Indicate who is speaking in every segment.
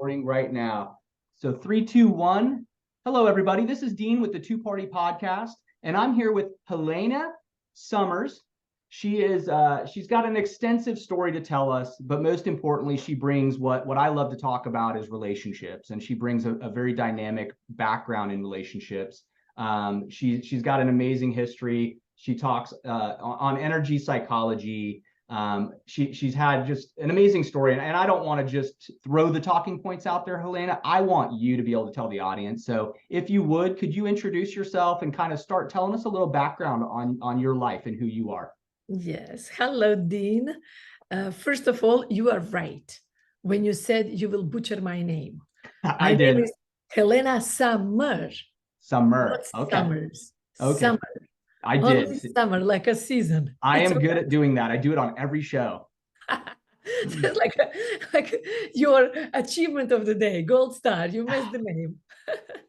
Speaker 1: Recording right now. So 3, 2, 1. Hello, everybody. This is Dean with the Two Party Podcast, and I'm here with Helena Summers. She's got an extensive story to tell us, but most importantly, she brings what I love to talk about is relationships, and she brings a very dynamic background in relationships. She's got an amazing history. She talks on energy psychology. She's had just an amazing story, and I don't want to just throw the talking points out there, Helena. I want you to be able to tell the audience. So if you would, could you introduce yourself and kind of start telling us a little background on your life and who you are?
Speaker 2: Yes. Hello, Dean. First of all, you are right when you said you will butcher my name.
Speaker 1: I did.
Speaker 2: Name is Helena Summer.
Speaker 1: Summer.
Speaker 2: Not
Speaker 1: Okay.
Speaker 2: Summers.
Speaker 1: Okay.
Speaker 2: Summer.
Speaker 1: I
Speaker 2: Only
Speaker 1: did.
Speaker 2: summer, like a season.
Speaker 1: I am good at doing that. I do it on every show.
Speaker 2: That's like your achievement of the day, gold star. You missed the name.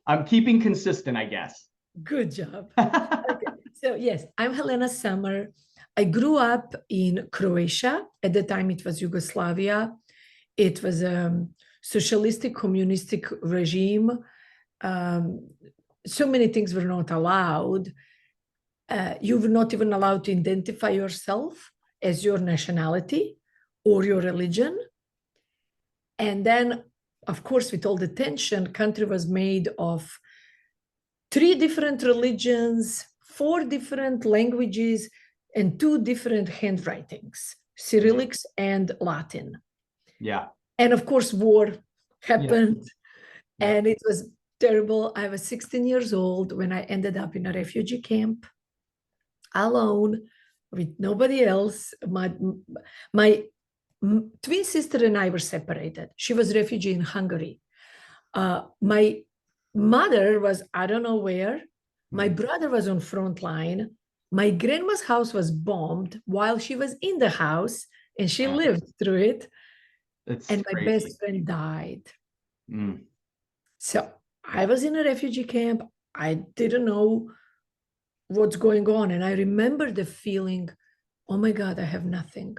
Speaker 1: I'm keeping consistent, I guess.
Speaker 2: Good job. Okay. So yes, I'm Helena Summer. I grew up in Croatia. At the time, it was Yugoslavia. It was a socialistic, communistic regime. So many things were not allowed. You were not even allowed to identify yourself as your nationality or your religion. And then, of course, with all the tension, country was made of 3 different religions, 4 different languages, and 2 different handwritings, Cyrillics and Latin.
Speaker 1: Yeah.
Speaker 2: And of course, war happened, and it was terrible. I was 16 years old when I ended up in a refugee camp, alone, with nobody else. My twin sister and I were separated. She was a refugee in Hungary. My mother was, I don't know where. My brother was on front line. My grandma's house was bombed while she was in the house, and she lived through it. And my best friend died. So I was in a refugee camp. I didn't know what's going on. And I remember the feeling, oh my God, I have nothing.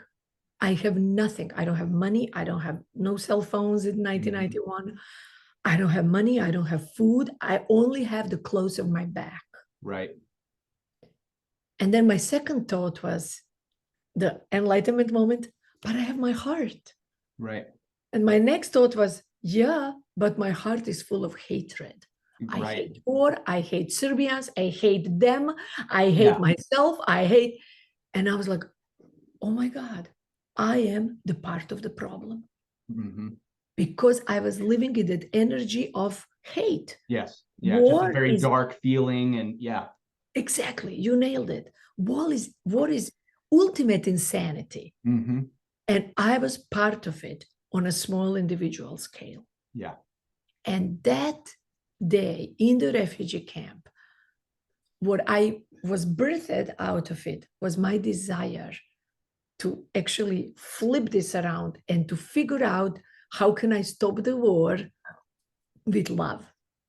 Speaker 2: I have nothing. I don't have money. I don't have no cell phones in 1991. I don't have money. I don't have food. I only have the clothes of my back.
Speaker 1: Right.
Speaker 2: And then my second thought was the enlightenment moment, but I have my heart.
Speaker 1: Right.
Speaker 2: And my next thought was, yeah, but my heart is full of hatred. I hate war. I hate Serbians. I hate them. I hate myself. And I was like, oh my God, I am the part of the problem. Because I was living in that energy of hate.
Speaker 1: Yes. Yeah. Just a very dark feeling. And
Speaker 2: exactly. You nailed it. War is ultimate insanity. And I was part of it on a small individual scale.
Speaker 1: Yeah.
Speaker 2: And that day in the refugee camp, what I was birthed out of it was my desire to actually flip this around and to figure out how can I stop the war with love.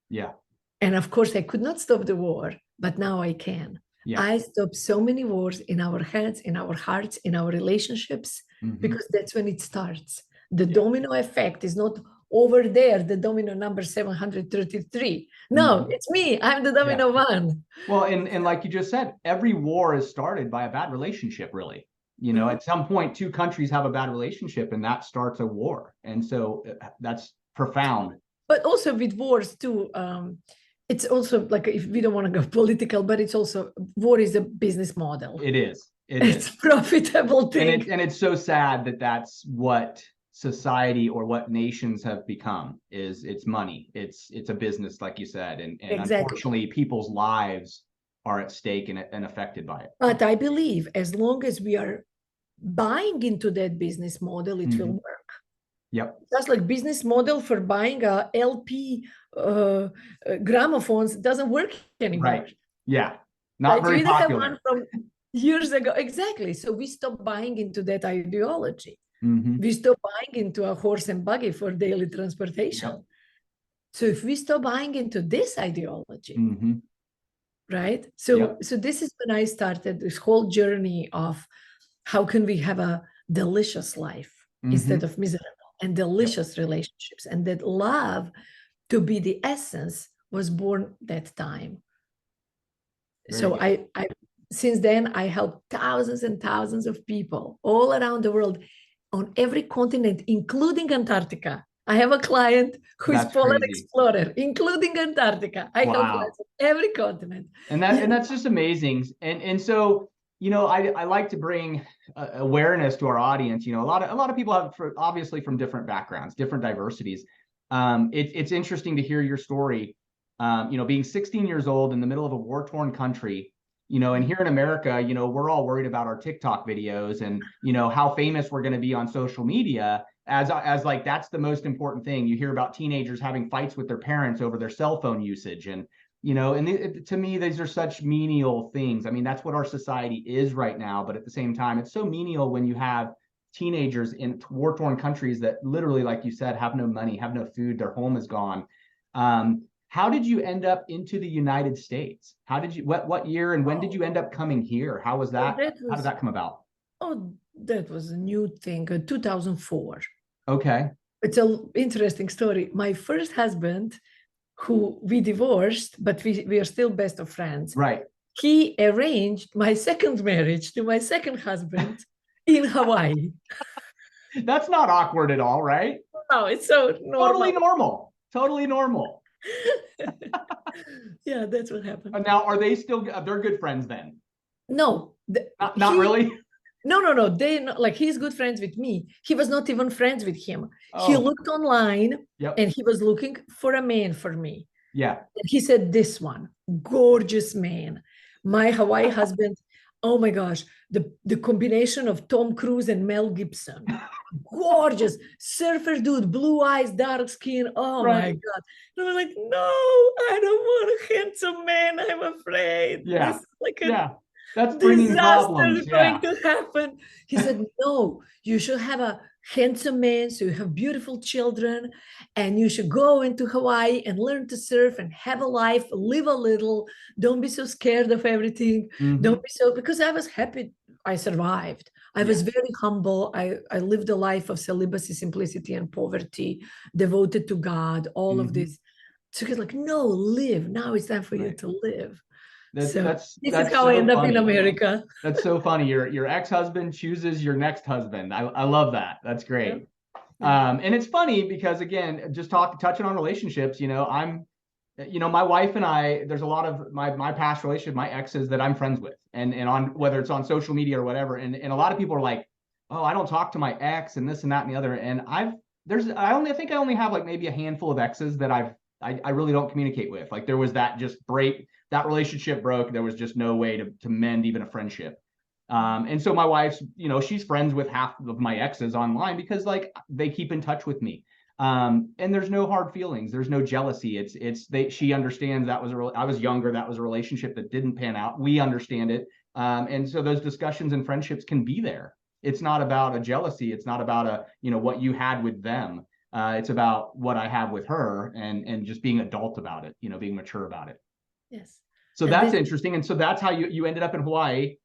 Speaker 1: Yeah.
Speaker 2: And of course, I could not stop the war, but now I can. Yeah. I stopped so many wars in our heads, in our hearts, in our relationships, because that's when it starts. The domino effect is not over there, the domino number 733. No, it's me. I'm the domino one.
Speaker 1: Well, and like you just said, every war is started by a bad relationship, really. You know, at some point, 2 countries have a bad relationship, and that starts a war. And so that's profound.
Speaker 2: But also with wars too, it's also like, if we don't want to go political, but it's also, war is a business model.
Speaker 1: It is.
Speaker 2: It's a profitable thing.
Speaker 1: And it's so sad that that's what society or what nations have become, is it's money. It's a business, like you said. And unfortunately, people's lives are at stake and affected by it.
Speaker 2: But I believe as long as we are buying into that business model, it will work.
Speaker 1: Yep.
Speaker 2: That's like business model for buying a LP gramophones doesn't work anymore.
Speaker 1: Right. Yeah. Not very popular.
Speaker 2: Have one from years ago. Exactly. So we stopped buying into that ideology. We stop buying into a horse and buggy for daily transportation. Yep. So if we stop buying into this ideology, right? So this is when I started this whole journey of how can we have a delicious life instead of miserable. and delicious relationships. And that love to be the essence was born that time. So I since then I helped thousands and thousands of people all around the world on every continent, including Antarctica. I have a client who is polar explorer, including Antarctica. I help clients on every continent.
Speaker 1: And that's just amazing. And so, I like to bring awareness to our audience. A lot of people have, obviously, from different backgrounds, different diversities. It's interesting to hear your story. Being 16 years old in the middle of a war-torn country, and here in America, we're all worried about our TikTok videos and, how famous we're going to be on social media as like, that's the most important thing. You hear about teenagers having fights with their parents over their cell phone usage. And, to me, these are such menial things. I mean, that's what our society is right now. But at the same time, it's so menial when you have teenagers in war-torn countries that literally, like you said, have no money, have no food, their home is gone. How did you end up into the United States? How did you, what year and when did you end up coming here? How was that? How did that come about?
Speaker 2: Oh, that was a new thing, 2004.
Speaker 1: Okay.
Speaker 2: It's an interesting story. My first husband, who we divorced, but we are still best of friends.
Speaker 1: Right.
Speaker 2: He arranged my second marriage to my second husband in Hawaii.
Speaker 1: That's not awkward at all, right?
Speaker 2: No, it's so normal.
Speaker 1: Totally normal. Totally normal.
Speaker 2: Yeah, that's what happened.
Speaker 1: Now, are they still, they're good friends then?
Speaker 2: No.
Speaker 1: Not really?
Speaker 2: No. They like, he's good friends with me. He was not even friends with him. Oh. He looked online and he was looking for a man for me.
Speaker 1: Yeah.
Speaker 2: And he said, this one, gorgeous man. My Hawaii husband, oh my gosh, the combination of Tom Cruise and Mel Gibson. Gorgeous surfer dude, blue eyes, dark skin. Oh my God. And I'm like, no, I don't want a handsome man. I'm afraid.
Speaker 1: Yeah.
Speaker 2: This is like
Speaker 1: that's bringing problems.
Speaker 2: Going to happen. He said, no, you should have a handsome man so you have beautiful children, and you should go into Hawaii and learn to surf and have a life, live a little. Don't be so scared of everything. Don't be so, because I was happy. I survived. I was very humble. I lived a life of celibacy, simplicity, and poverty, devoted to God, all of this. So he's like, no, live. Now it's time for you to live. This is how I end up in America.
Speaker 1: That's so funny. Your ex-husband chooses your next husband. I love that. That's great. And it's funny because, again, just touching on relationships, my wife and I, there's a lot of my past relationship, my exes that I'm friends with, and on whether it's on social media or whatever. And a lot of people are like, oh, I don't talk to my ex and this and that and the other. And I think I only have like maybe a handful of exes that I really don't communicate with. Like, there was that that relationship broke. There was just no way to mend even a friendship. And so my wife's, she's friends with half of my exes online because, like, they keep in touch with me. And there's no hard feelings. There's no jealousy. She understands I was younger. That was a relationship that didn't pan out. We understand it. And so those discussions and friendships can be there. It's not about a jealousy. It's not about what you had with them. It's about what I have with her, and just being adult about it, being mature about it.
Speaker 2: Yes.
Speaker 1: So that's interesting. And so that's how you ended up in Hawaii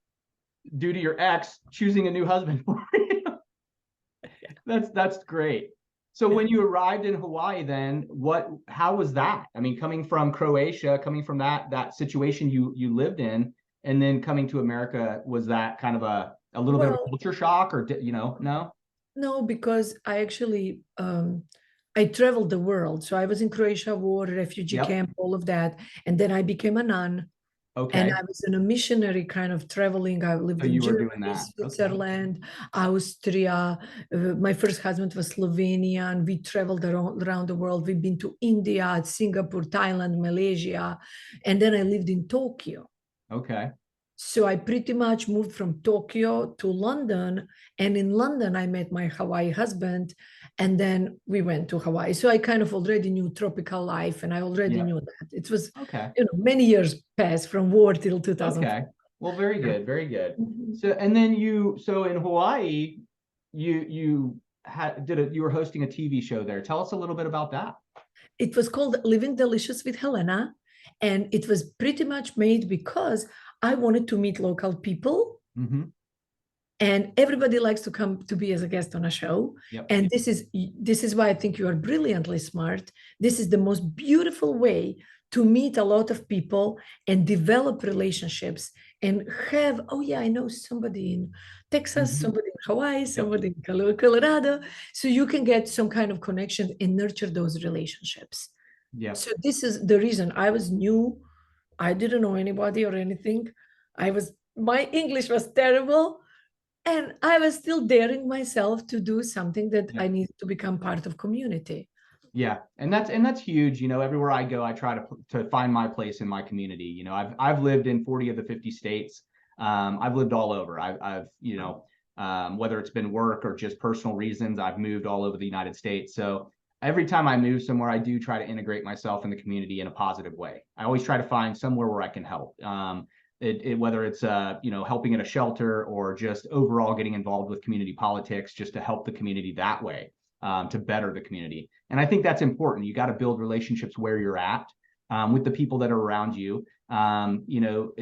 Speaker 1: due to your ex choosing a new husband for you. That's great. So when you arrived in Hawaii, then how was that? I mean, coming from Croatia, coming from that situation you lived in, and then coming to America, was that kind of a little bit of a culture shock, or no?
Speaker 2: No, because I actually I traveled the world. So I was in Croatia, war, refugee camp, all of that. And then I became a nun. Okay. And I was in a missionary kind of traveling. I lived in Germany, Switzerland, Austria. My first husband was Slovenian. We traveled around the world. We've been to India, Singapore, Thailand, Malaysia. And then I lived in Tokyo.
Speaker 1: Okay.
Speaker 2: So I pretty much moved from Tokyo to London, and in London I met my Hawaii husband, and then we went to Hawaii. So I kind of already knew tropical life, and I already knew that. It was many years passed from war till 2000.
Speaker 1: Okay. Well, very good, very good. So, and then in Hawaii, you were hosting a TV show there. Tell us a little bit about that.
Speaker 2: It was called Living Delicious with Helena, and it was pretty much made because I wanted to meet local people. And everybody likes to come to be as a guest on a show.
Speaker 1: Yep.
Speaker 2: And this is why I think you are brilliantly smart. This is the most beautiful way to meet a lot of people and develop relationships and have, oh yeah, I know somebody in Texas, somebody in Hawaii, somebody in Colorado. So you can get some kind of connection and nurture those relationships.
Speaker 1: Yeah.
Speaker 2: So this is the reason I was new. I didn't know anybody or anything. My English was terrible. And I was still daring myself to do something that I needed to become part of community.
Speaker 1: Yeah, and that's huge. You know, everywhere I go, I try to find my place in my community. You know, I've lived in 40 of the 50 states. I've lived all over. I've you know, whether it's been work or just personal reasons, I've moved all over the United States. So every time I move somewhere, I do try to integrate myself in the community in a positive way. I always try to find somewhere where I can help. Whether it's you know, helping at a shelter or just overall getting involved with community politics, just to help the community that way, to better the community. And I think that's important. You got to build relationships where you're at, with the people that are around you. You know,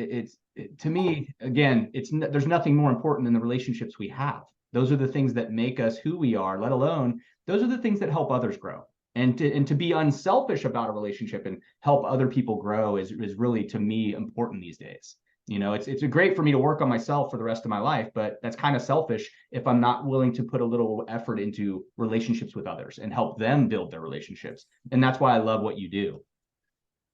Speaker 1: to me, again, there's nothing more important than the relationships we have. Those are the things that make us who we are, let alone those are the things that help others grow. And to be unselfish about a relationship and help other people grow is really, to me, important these days. You know, it's great for me to work on myself for the rest of my life, but that's kind of selfish if I'm not willing to put a little effort into relationships with others and help them build their relationships. And that's why I love what you do.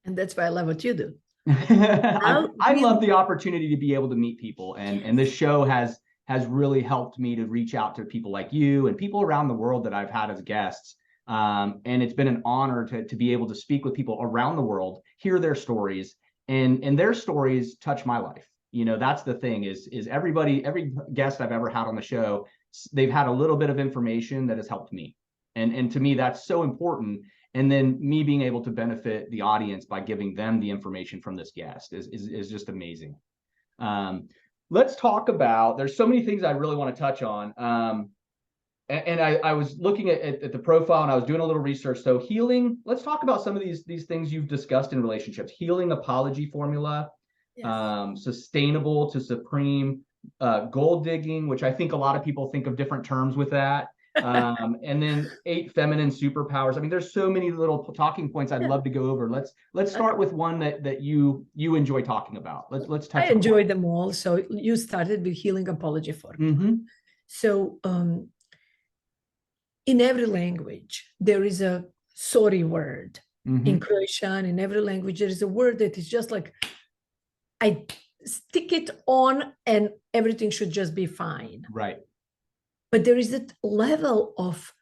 Speaker 2: And that's why I love what you do.
Speaker 1: I love the opportunity to be able to meet people, and this show has really helped me to reach out to people like you and people around the world that I've had as guests. And it's been an honor to be able to speak with people around the world, hear their stories, and their stories touch my life. You know, that's the thing is every guest I've ever had on the show, they've had a little bit of information that has helped me. And to me, that's so important. And then me being able to benefit the audience by giving them the information from this guest is just amazing. Let's talk about, there's so many things I really want to touch on. And I was looking at the profile and I was doing a little research. So healing, let's talk about some of these things you've discussed in relationships. Healing apology formula, sustainable to supreme, gold digging, which I think a lot of people think of different terms with that. And then 8 feminine superpowers. I mean, there's so many little talking points I'd love to go over. Let's start with one that you enjoy talking about. Let's touch.
Speaker 2: I enjoy them all. So you started with healing apology formula. So in every language, there is a sorry word. In Croatian, in every language, there is a word that is just like, I stick it on and everything should just be fine.
Speaker 1: Right.
Speaker 2: But there is that level of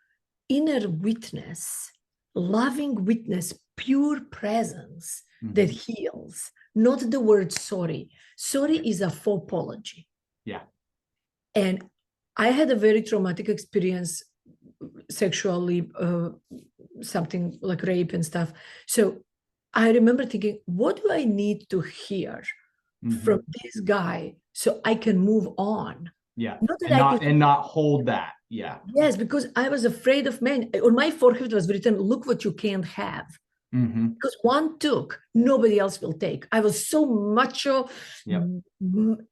Speaker 2: inner witness, loving witness, pure presence that heals, not the word sorry. Sorry is a faux apology.
Speaker 1: Yeah.
Speaker 2: And I had a very traumatic experience sexually, something like rape and stuff. So I remember thinking, what do I need to hear from this guy so I can move on?
Speaker 1: Yeah. Not hold that. Yeah.
Speaker 2: Yes, because I was afraid of men. On my forehead was written, look what you can't have. Because one took, nobody else will take. I was so macho,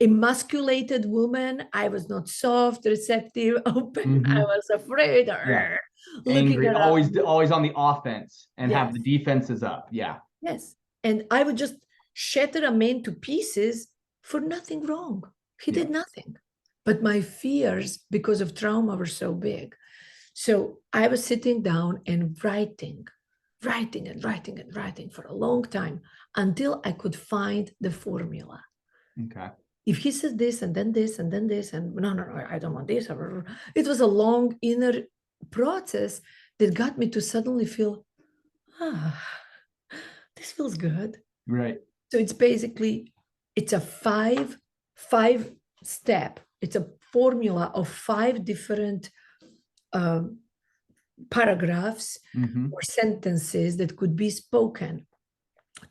Speaker 2: emasculated woman. I was not soft, receptive, open. I was afraid.
Speaker 1: Angry, always on the offense and have the defenses up. Yeah.
Speaker 2: Yes. And I would just shatter a man to pieces for nothing wrong. He did nothing. But my fears, because of trauma, were so big. So I was sitting down and writing for a long time until I could find the formula.
Speaker 1: Okay.
Speaker 2: If he says this and then this and then this, and no, I don't want this. It was a long inner process that got me to suddenly feel, this feels good.
Speaker 1: Right.
Speaker 2: So it's basically, it's a five step. It's a formula of 5 different paragraphs or sentences that could be spoken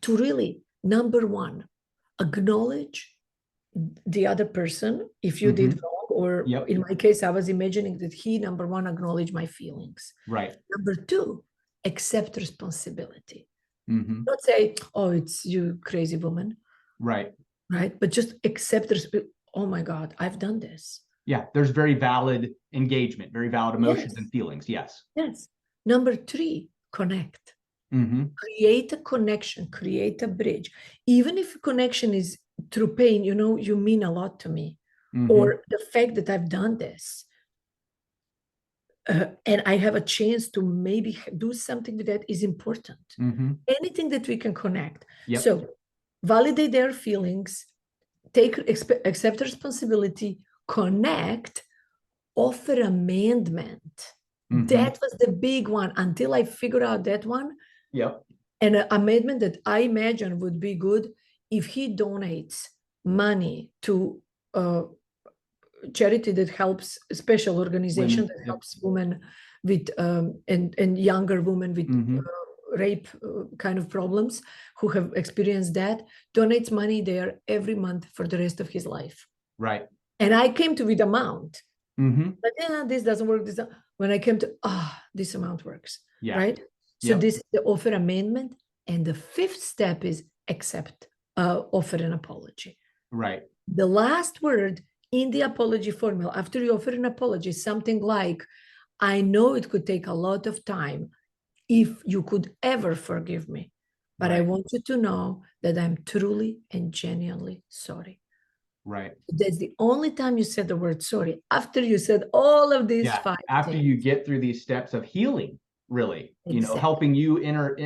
Speaker 2: to really, number 1, acknowledge the other person if you did wrong, or in my case, I was imagining that he, number 1, acknowledge my feelings.
Speaker 1: Right.
Speaker 2: Number 2, accept responsibility. Not say, oh, it's you crazy woman.
Speaker 1: Right.
Speaker 2: Right. But just accept, oh my God, I've done this.
Speaker 1: Yeah, there's very valid engagement, very valid emotions
Speaker 2: Yes.
Speaker 1: and feelings. Yes.
Speaker 2: Yes. Number 3, connect.
Speaker 1: Mm-hmm.
Speaker 2: Create a connection, create a bridge. Even if connection is through pain, you mean a lot to me.
Speaker 1: Mm-hmm.
Speaker 2: Or the fact that I've done this. And I have a chance to maybe do something with that is important.
Speaker 1: Mm-hmm.
Speaker 2: Anything that we can connect.
Speaker 1: Yep.
Speaker 2: So validate their feelings, accept responsibility, connect, offer amendment.
Speaker 1: Mm-hmm.
Speaker 2: That was the big one until I figured out that one.
Speaker 1: Yep.
Speaker 2: And an amendment that I imagine would be good if he donates money to charity that helps, special organization
Speaker 1: Women.
Speaker 2: that
Speaker 1: Yep.
Speaker 2: helps women with and younger women with
Speaker 1: Mm-hmm.
Speaker 2: rape kind of problems who have experienced that, donates money there every month for the rest of his life.
Speaker 1: Right.
Speaker 2: And I came to with amount.
Speaker 1: Mm-hmm.
Speaker 2: But this doesn't work. When I came to, this amount works.
Speaker 1: Yeah.
Speaker 2: Right? So
Speaker 1: Yep.
Speaker 2: this is the offer amendment. And the 5th step is accept, offer an apology.
Speaker 1: Right.
Speaker 2: The last word in the apology formula, after you offer an apology, is something like, I know it could take a lot of time if you could ever forgive me, but I
Speaker 1: Right.
Speaker 2: want you to know that I'm truly and genuinely sorry.
Speaker 1: Right.
Speaker 2: That's the only time you said the word sorry, after you said all of these
Speaker 1: Yeah.
Speaker 2: 5
Speaker 1: After
Speaker 2: things.
Speaker 1: you get through these steps of healing, really,
Speaker 2: Exactly.
Speaker 1: helping you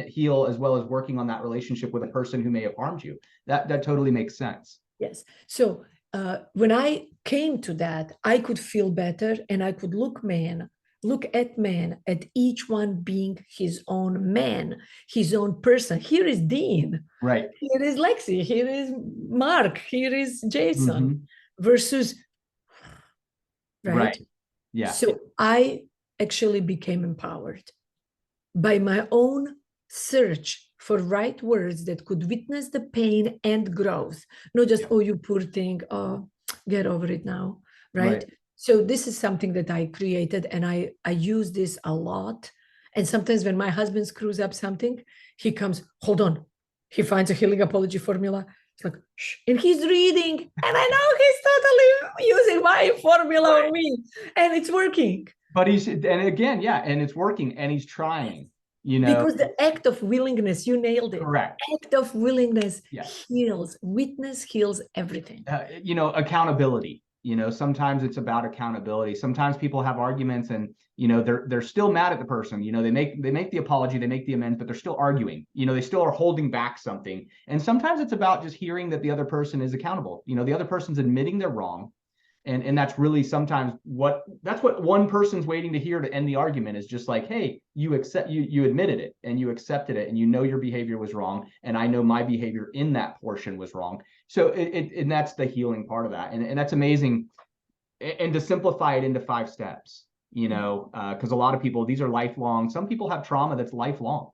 Speaker 1: heal as well as working on that relationship with a person who may have harmed you. That totally makes sense.
Speaker 2: Yes. So when I came to that, I could feel better, and I could look at man, at each one being his own man, his own person. Here is Dean.
Speaker 1: Right.
Speaker 2: Here is Lexi. Here is Mark. Here is Jason.
Speaker 1: Mm-hmm.
Speaker 2: Versus, right?
Speaker 1: Yeah.
Speaker 2: So I actually became empowered by my own search for right words that could witness the pain and growth, not just, oh, you poor thing, oh, get over it now, right? So this is something that I created, and I use this a lot. And sometimes when my husband screws up something, he comes, hold on, he finds a healing apology formula. It's like, shh, and he's reading, and I know he's totally using my formula on me, and it's working.
Speaker 1: But and again, and it's working, and he's trying,
Speaker 2: Because the act of willingness, you nailed it.
Speaker 1: Correct.
Speaker 2: Act of willingness heals. Witness heals everything.
Speaker 1: Accountability. Sometimes it's about accountability. Sometimes people have arguments, and they're still mad at the person. They make the apology, they make the amends, but they're still arguing. They still are holding back something. And sometimes it's about just hearing that the other person is accountable. The other person's admitting they're wrong. And that's really sometimes what one person's waiting to hear to end the argument, is just like, hey, you admitted it, and you accepted it, and your behavior was wrong, and I know my behavior in that portion was wrong. So and that's the healing part of that, and that's amazing. And to simplify it into 5 steps, because a lot of people, these are lifelong. Some people have trauma that's lifelong.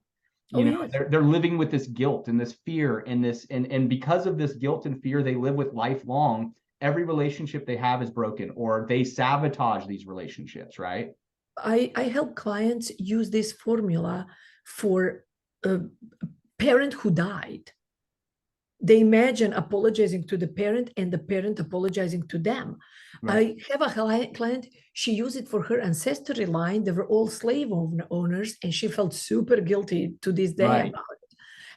Speaker 1: They're living with this guilt and this fear and because of this guilt and fear, they live with lifelong. Every relationship they have is broken, or they sabotage these relationships, right?
Speaker 2: I help clients use this formula for a parent who died. They imagine apologizing to the parent and the parent apologizing to them. Right. I have a client, she used it for her ancestry line. They were all slave owners, and she felt super guilty to this day about it.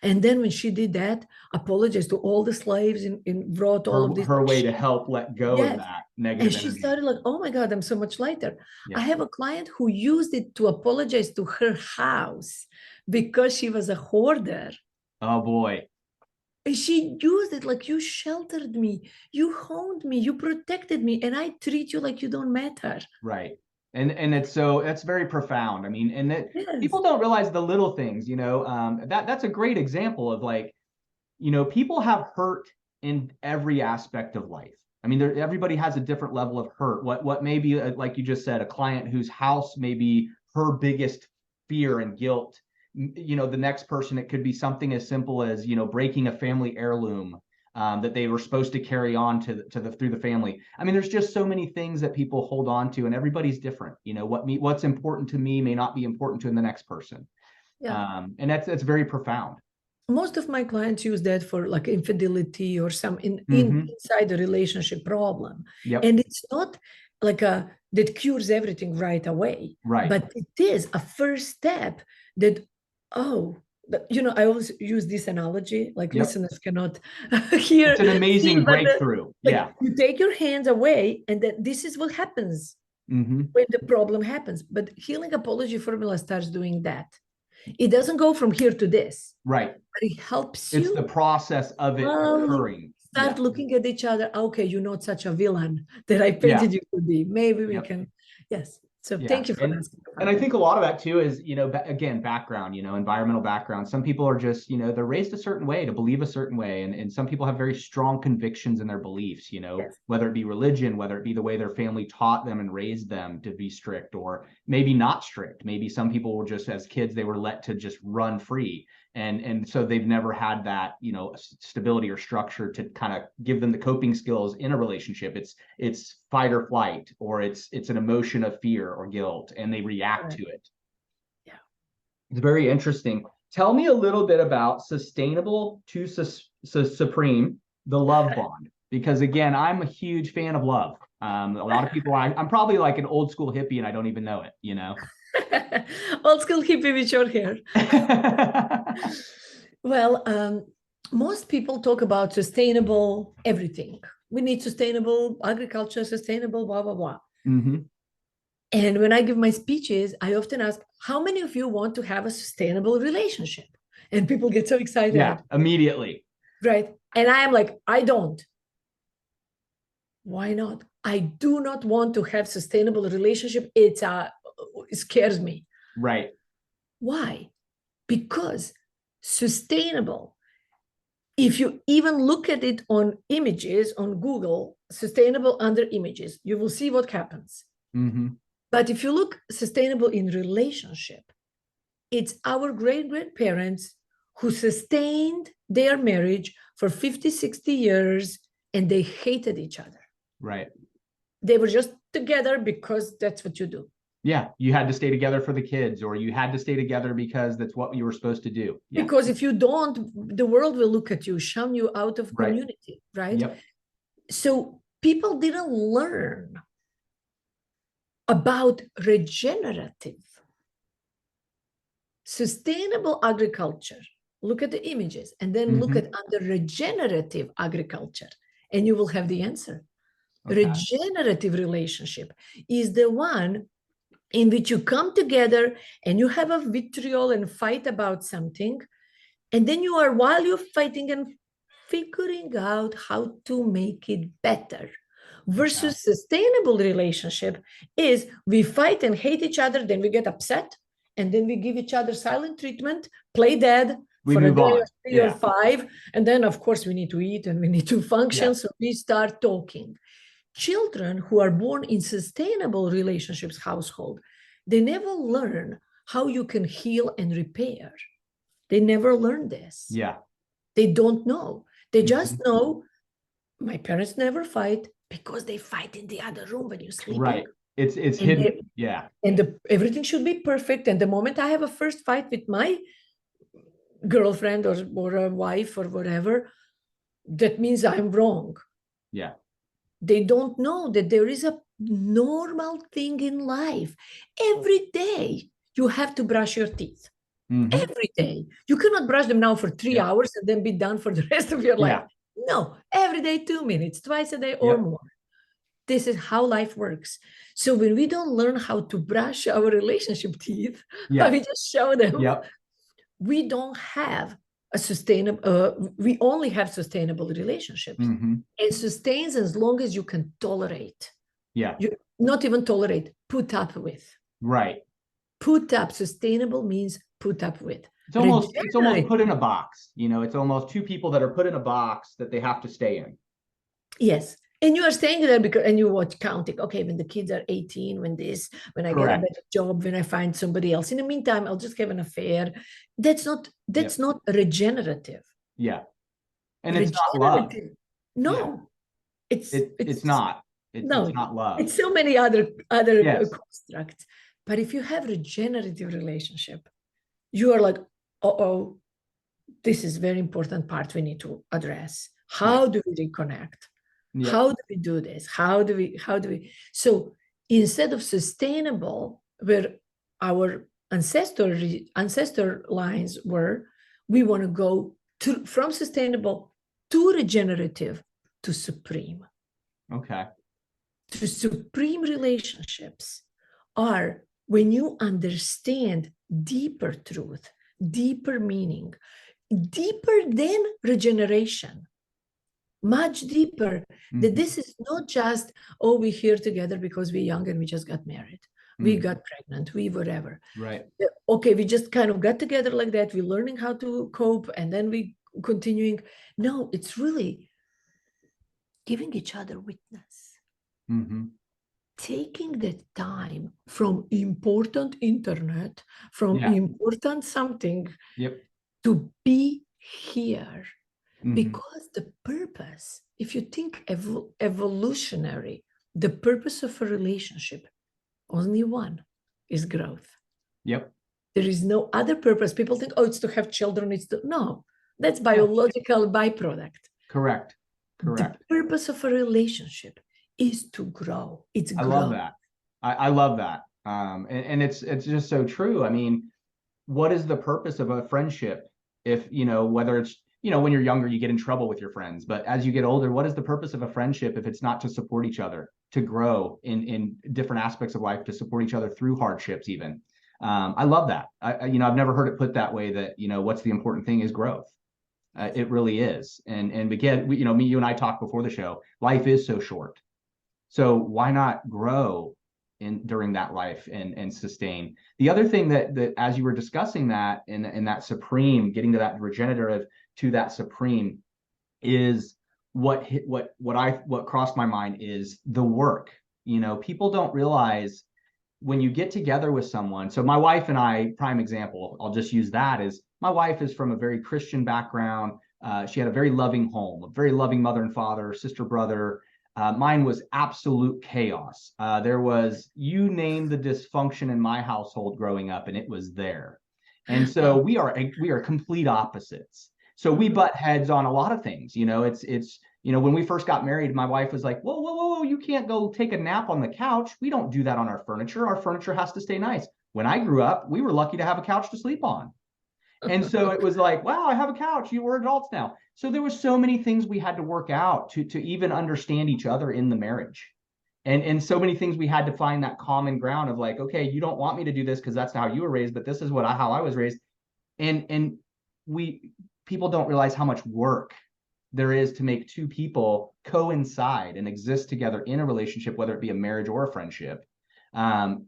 Speaker 2: And then when she did that, apologized to all the slaves and brought all of this.
Speaker 1: Her way to help let go of that negative
Speaker 2: energy. And she
Speaker 1: energy.
Speaker 2: started like, oh my God, I'm so much lighter. I have a client who used it to apologize to her house because she was a hoarder.
Speaker 1: Oh boy.
Speaker 2: And she used it like, you sheltered me, you honed me, you protected me, and I treat you like you don't matter.
Speaker 1: Right. And that's very profound. I mean, and that people don't realize the little things, that's a great example of like, people have hurt in every aspect of life. I mean, everybody has a different level of hurt. What may be, like you just said, a client whose house may be her biggest fear and guilt. The next person, it could be something as simple as, breaking a family heirloom that they were supposed to carry on through the family. I mean, there's just so many things that people hold on to, and everybody's different. What's important to me may not be important to the next person. And that's very profound.
Speaker 2: Most of my clients use that for like infidelity or some inside the relationship problem. And it's not like a that cures everything right away.
Speaker 1: Right.
Speaker 2: But it is a first step that, you know, I always use this analogy, like
Speaker 1: Yep.
Speaker 2: listeners cannot hear.
Speaker 1: It's an amazing
Speaker 2: but
Speaker 1: breakthrough.
Speaker 2: like
Speaker 1: Yeah.
Speaker 2: you take your hands away, and then this is what happens
Speaker 1: Mm-hmm.
Speaker 2: when the problem happens. But healing apology formula starts doing that. It doesn't go from here to this,
Speaker 1: Right.
Speaker 2: but it helps
Speaker 1: It's
Speaker 2: you
Speaker 1: the process of it
Speaker 2: slowly
Speaker 1: occurring.
Speaker 2: start
Speaker 1: Yeah.
Speaker 2: looking at each other. Okay, you're not such a villain that I
Speaker 1: Yeah.
Speaker 2: painted you to be. Maybe we
Speaker 1: Yep.
Speaker 2: can. Yes. So
Speaker 1: Yeah.
Speaker 2: thank you for asking.
Speaker 1: And I think a lot of that too is, you know, again, background, you know, environmental background. Some people are just, you know, they're raised a certain way to believe a certain way. And some people have very strong convictions in their beliefs, you know,
Speaker 2: Yes.
Speaker 1: whether it be religion, whether it be the way their family taught them and raised them to be strict, or maybe not strict. Maybe some people were just, as kids, they were let to just run free. And so they've never had that, you know, stability or structure to kind of give them the coping skills in a relationship. It's fight or flight, or it's an emotion of fear or guilt, and they react to it.
Speaker 2: Yeah.
Speaker 1: It's very interesting. Tell me a little bit about sustainable to supreme, the love bond, because again, I'm a huge fan of love. A lot of people, I'm probably like an old school hippie and I don't even know it, you know?
Speaker 2: Old school hippie with short hair. Well, most people talk about sustainable everything. We need sustainable agriculture, sustainable blah, blah, blah.
Speaker 1: Mm-hmm.
Speaker 2: And when I give my speeches, I often ask, how many of you want to have a sustainable relationship? And people get so excited.
Speaker 1: Yeah, immediately.
Speaker 2: Right. And I am like, I don't. Why not? I do not want to have sustainable relationship. It scares me.
Speaker 1: Right.
Speaker 2: Why? Because sustainable, if you even look at it on images on Google, sustainable under images, you will see what happens.
Speaker 1: Mm-hmm.
Speaker 2: But if you look sustainable in relationship, it's our great-grandparents who sustained their marriage for 50, 60 years, and they hated each other.
Speaker 1: Right.
Speaker 2: They were just together because that's what you do.
Speaker 1: Yeah, you had to stay together for the kids, or you had to stay together because that's what you were supposed to do. Yeah.
Speaker 2: Because if you don't, the world will look at you, shun you out of community, right?
Speaker 1: Yep.
Speaker 2: So people didn't learn about regenerative, sustainable agriculture. Look at the images and then look at under regenerative agriculture, and you will have the answer. Okay. Regenerative relationship is the one in which you come together and you have a vitriol and fight about something, and then you are, while you're fighting and figuring out how to make it better. Versus sustainable relationship is we fight and hate each other, then we get upset, and then we give each other silent treatment, play dead for a day or 3 or 5, and then of course we need to eat and we need to function, so we start talking. Children who are born in sustainable relationships household, they never learn how you can heal and repair. They never learn this.
Speaker 1: Yeah.
Speaker 2: They don't know. They just know my parents never fight because they fight in the other room when you're sleeping.
Speaker 1: Right. It's hidden.
Speaker 2: And everything should be perfect. And the moment I have a first fight with my girlfriend or a wife or whatever, that means I'm wrong.
Speaker 1: Yeah.
Speaker 2: They don't know that there is a normal thing in life. Every day you have to brush your teeth. Every day. You cannot brush them now for 3 hours and then be done for the rest of your life. No, every day 2 minutes, twice a day or more. This is how life works. So when we don't learn how to brush our relationship teeth, we just show them, we don't have a sustainable, we only have sustainable relationships. It sustains as long as you can tolerate. You not even tolerate, put up with.
Speaker 1: Right.
Speaker 2: Put up, sustainable means put up with.
Speaker 1: It's almost put in a box. You know, it's almost two people that are put in a box that they have to stay in.
Speaker 2: Yes. And you are staying there because, and you watch counting, okay, when the kids are 18, when I get a better job, when I find somebody else. In the meantime, I'll just have an affair. That's not regenerative.
Speaker 1: Yeah. And it's not love.
Speaker 2: No. It's
Speaker 1: not. It's not love.
Speaker 2: It's so many other constructs. But if you have regenerative relationship, you are like, this is very important part we need to address. How do we reconnect?
Speaker 1: Yep.
Speaker 2: How do we do this? How do we? So instead of sustainable, where our ancestor lines were, we want to go from sustainable to regenerative to supreme.
Speaker 1: Okay.
Speaker 2: To supreme relationships are when you understand deeper truth, deeper meaning, deeper than regeneration, much deeper. That this is not just, oh, we're here together because we're young and we just got married. We got pregnant, we whatever.
Speaker 1: Right.
Speaker 2: Okay, we just kind of got together like that. We're learning how to cope and then we continuing. No, it's really giving each other witness. Taking the time from important internet, from important something, to be here. Because the purpose, if you think evolutionary, the purpose of a relationship, only one, is growth.
Speaker 1: Yep.
Speaker 2: There is no other purpose. People think, oh, it's to have children. No, that's biological byproduct.
Speaker 1: Correct.
Speaker 2: The purpose of a relationship is to grow. It's
Speaker 1: I love that. I love that. And it's just so true. I mean, what is the purpose of a friendship? If, whether it's, when you're younger, you get in trouble with your friends, but as you get older, what is the purpose of a friendship if it's not to support each other, to grow in different aspects of life, to support each other through hardships even? I love that. I've never heard it put that way, that, what's the important thing is growth. It really is. And again, you and I talked before the show, life is so short. So why not grow during that life and sustain? The other thing that as you were discussing that in that supreme, getting to that regenerative to that supreme, is what crossed my mind is the work. People don't realize when you get together with someone. So my wife and I, prime example, I'll just use that, is my wife is from a very Christian background. She had a very loving home, a very loving mother and father, sister, brother. Mine was absolute chaos. There was, you name the dysfunction in my household growing up, and it was there. And so we are complete opposites. So we butt heads on a lot of things. It's when we first got married, my wife was like, whoa, whoa, whoa, you can't go take a nap on the couch. We don't do that on our furniture. Our furniture has to stay nice. When I grew up, we were lucky to have a couch to sleep on. And so it was like, wow, I have a couch. We're adults now. So there were so many things we had to work out to even understand each other in the marriage. And so many things we had to find that common ground of like, okay, you don't want me to do this because that's how you were raised, but this is how I was raised. And people don't realize how much work there is to make two people coincide and exist together in a relationship, whether it be a marriage or a friendship.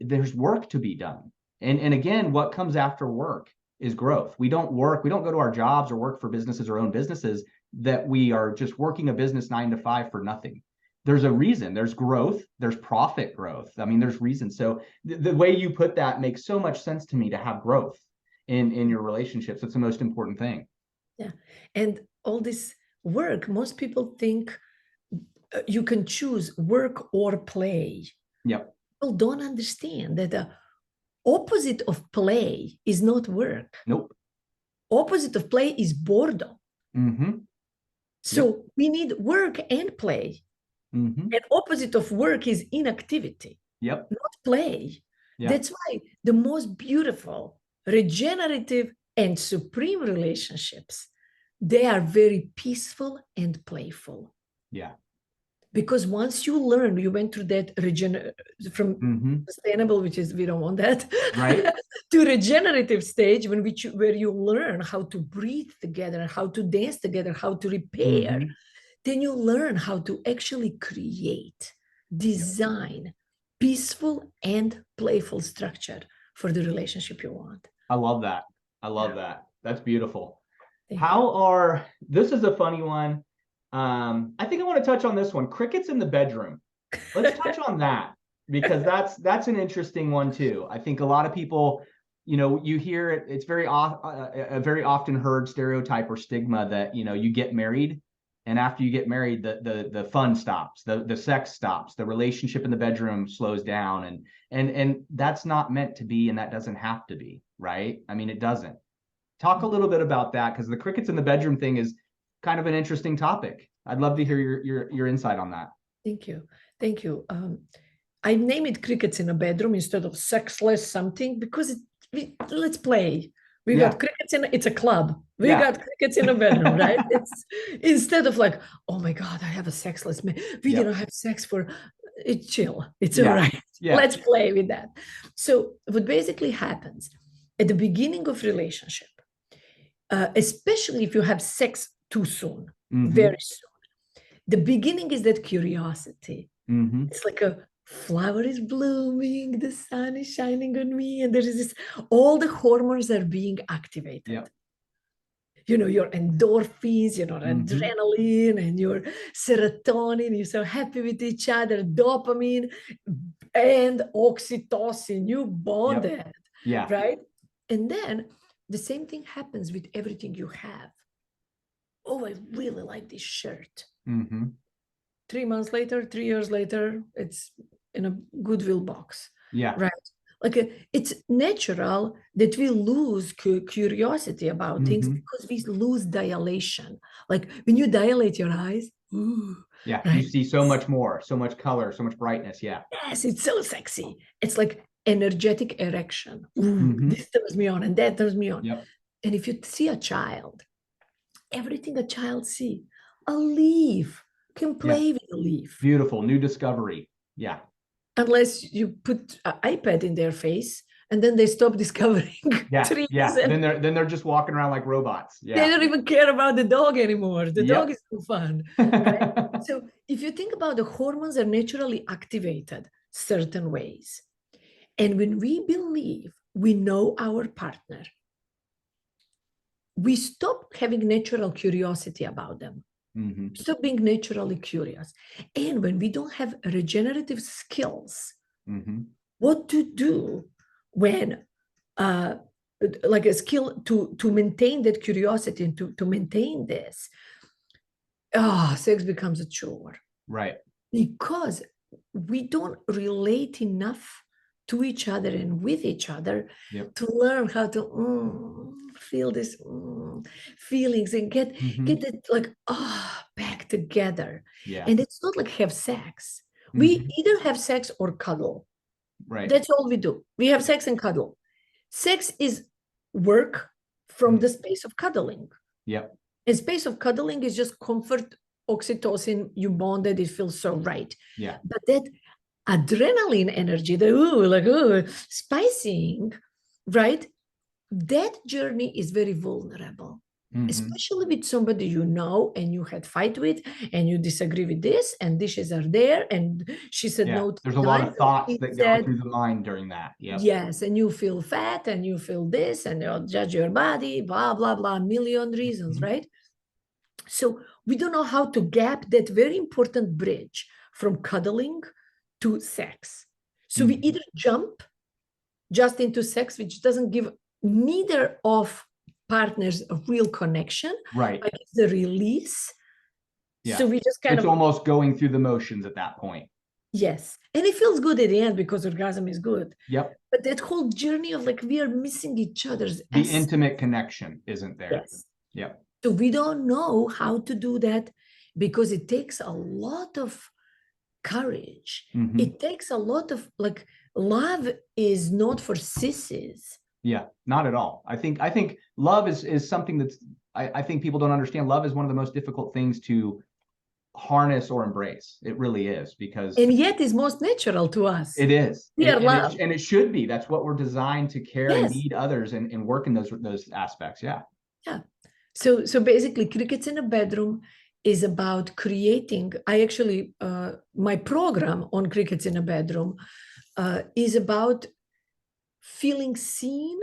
Speaker 1: There's work to be done. And again, what comes after work is growth. We don't go to our jobs or work for businesses or own businesses that we are just working a business 9 to 5 for nothing. There's a reason. There's growth. There's profit growth. I mean, there's reasons. So the way you put that makes so much sense to me, to have growth in your relationships. It's the most important thing.
Speaker 2: Yeah. And all this work, most people think you can choose work or play.
Speaker 1: Yep.
Speaker 2: People don't understand that the opposite of play is not work.
Speaker 1: Nope.
Speaker 2: Opposite of play is boredom. So we need work and play. And opposite of work is inactivity.
Speaker 1: Yep.
Speaker 2: Not play.
Speaker 1: Yep.
Speaker 2: That's why the most beautiful, regenerative, and supreme relationships, they are very peaceful and playful.
Speaker 1: Yeah.
Speaker 2: Because once you learn, you went through that from sustainable, which is, we don't want that,
Speaker 1: right,
Speaker 2: to regenerative stage, where you learn how to breathe together, how to dance together, how to repair, then you learn how to actually create, design peaceful and playful structure for the relationship you want.
Speaker 1: I love that. I love that. That's beautiful. This is a funny one. I think I want to touch on this one. Crickets in the bedroom. Let's touch on that, because that's an interesting one too. I think a lot of people, you hear it. It's a very often heard stereotype or stigma that, you get married, and after you get married, the fun stops, the sex stops, the relationship in the bedroom slows down, and that's not meant to be, and that doesn't have to be, right? I mean, it doesn't. Talk a little bit about that, because the crickets in the bedroom thing is kind of an interesting topic. I'd love to hear your insight on that.
Speaker 2: Thank you. Thank you. I name it crickets in a bedroom instead of sexless something because let's play. We got crickets it's a club. We got crickets in a bedroom, right? It's instead of like, oh my God, I have a sexless man. We didn't have sex for it's chill. It's all right. Let's play with that. So what basically happens at the beginning of relationship, especially if you have sex too soon, very soon, the beginning is that curiosity. It's like a flower is blooming, the sun is shining on me, and there is this, all the hormones are being activated. You know, your endorphins, you know, adrenaline and your serotonin, you're so happy with each other, dopamine and oxytocin, you bonded, right? And then the same thing happens with everything you have. Oh, I really like this shirt. 3 months later, 3 years later, it's in a Goodwill box. Right. Like it's natural that we lose curiosity about things because we lose dilation. Like when you dilate your eyes, ooh,
Speaker 1: right? You see so much more, so much color, so much brightness.
Speaker 2: Yes, it's so sexy. It's like energetic erection. Ooh, this turns me on and that turns me on. And if you see a child, everything a child see, a leaf, can play with a leaf.
Speaker 1: Beautiful, new discovery.
Speaker 2: Unless you put an iPad in their face and then they stop discovering trees.
Speaker 1: Then they're just walking around like robots.
Speaker 2: They don't even care about the dog anymore. The dog is too fun. Right? So if you think about the hormones are naturally activated certain ways. And when we believe we know our partner, we stop having natural curiosity about them. Stop being naturally curious. And when we don't have regenerative skills, what to do when like a skill to maintain that curiosity and to maintain this, sex becomes a chore.
Speaker 1: Right.
Speaker 2: Because we don't relate enough to each other and with each other to learn how to feel this feelings and get it like back together. And it's not like have sex. We either have sex or cuddle.
Speaker 1: Right.
Speaker 2: That's all we do. We have sex and cuddle. Sex is work from the space of cuddling. And space of cuddling is just comfort, oxytocin, you bonded, it feels so right. But that adrenaline energy, the spicing, right? That journey is very vulnerable, especially with somebody you know and you had fight with and you disagree with this and dishes are there and she said no.
Speaker 1: There's a lot of thoughts that go through the mind during that.
Speaker 2: Yes, and you feel fat and you feel this and you'll judge your body, blah, blah, blah, a million reasons, right? So we don't know how to gap that very important bridge from cuddling to sex. So we either jump just into sex, which doesn't give neither of partners a real connection,
Speaker 1: right?
Speaker 2: Like it's the release. So we just
Speaker 1: it's almost going through the motions at that point.
Speaker 2: Yes, and it feels good at the end because orgasm is good.
Speaker 1: Yep.
Speaker 2: But that whole journey of like we are missing each other's
Speaker 1: the intimate connection isn't there.
Speaker 2: Yes.
Speaker 1: Yep.
Speaker 2: So we don't know how to do that because it takes a lot of courage. It takes a lot of like love is not for sissies.
Speaker 1: Yeah, not at all. I think love is something that's I think people don't understand. Love is one of the most difficult things to harness or embrace. It really is, because
Speaker 2: and yet is most natural to us.
Speaker 1: It is.
Speaker 2: We are love.
Speaker 1: And it should be. That's what we're designed to care and need others and work in those aspects. Yeah.
Speaker 2: So basically crickets in a bedroom is about creating. I actually my program on crickets in a bedroom is about feeling seen,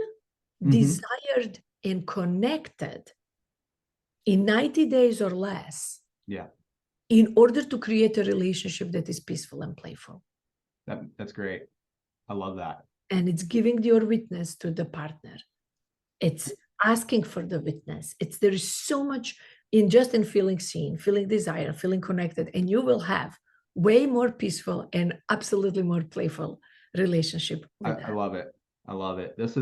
Speaker 2: desired, and connected in 90 days or less.
Speaker 1: Yeah.
Speaker 2: In order to create a relationship that is peaceful and playful.
Speaker 1: That's great. I love that.
Speaker 2: And it's giving your witness to the partner. It's asking for the witness. There is so much in feeling seen, feeling desire, feeling connected, and you will have way more peaceful and absolutely more playful relationship.
Speaker 1: I love it. I love it. This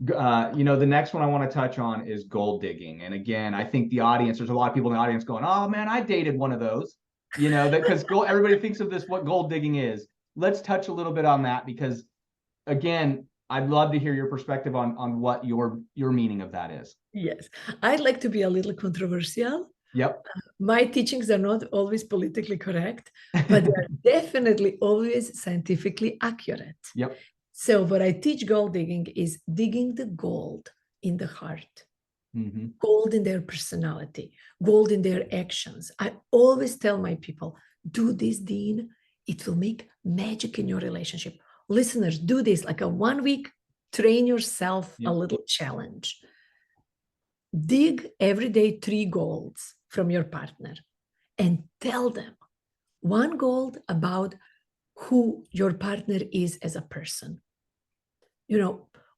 Speaker 1: The next one I want to touch on is gold digging. And again, I think there's a lot of people in the audience going, oh man, I dated one of those, because everybody thinks of this, what gold digging is. Let's touch a little bit on that, because again, I'd love to hear your perspective on what your meaning of that is.
Speaker 2: Yes, I'd like to be a little controversial.
Speaker 1: Yep.
Speaker 2: My teachings are not always politically correct, but they're definitely always scientifically accurate.
Speaker 1: Yep.
Speaker 2: So what I teach gold digging is digging the gold in the heart, gold in their personality, gold in their actions. I always tell my people, do this, Dean. It will make magic in your relationship. Listeners, do this like a 1 week, train yourself a little challenge. Dig every day 3 golds from your partner and tell them 1 gold about who your partner is as a person.